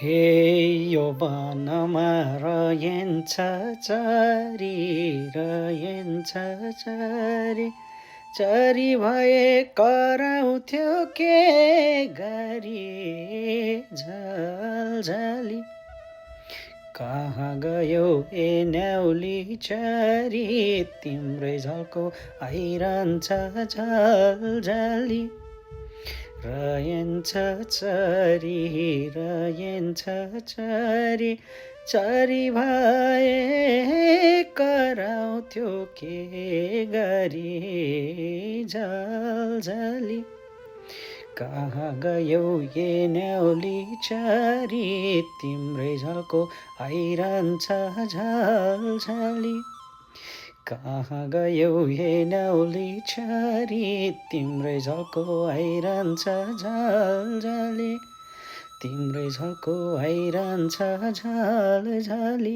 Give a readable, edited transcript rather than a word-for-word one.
हे यो वनमा रहन्छ चरी रहन्छ चरी चरी भए कराउँथ्यो के गरी झलझली कहाँ गयो ए न्याउली चरी तिम्रै झल्को आइरहन्छ झलझली रहन्छ चरी रहन्छ चरी चरी भए कराउँथ्यो के गरी झलझली कहाँ गयौ ए न्याउली चरी तिम्रै झल्को आइरहन्छ झलझली कहाँ गयौ हे न्याउली चरी तिम्रै झल्को आइरहन्छ झलझली तिम्रै झल्को आइरहन्छ झलझली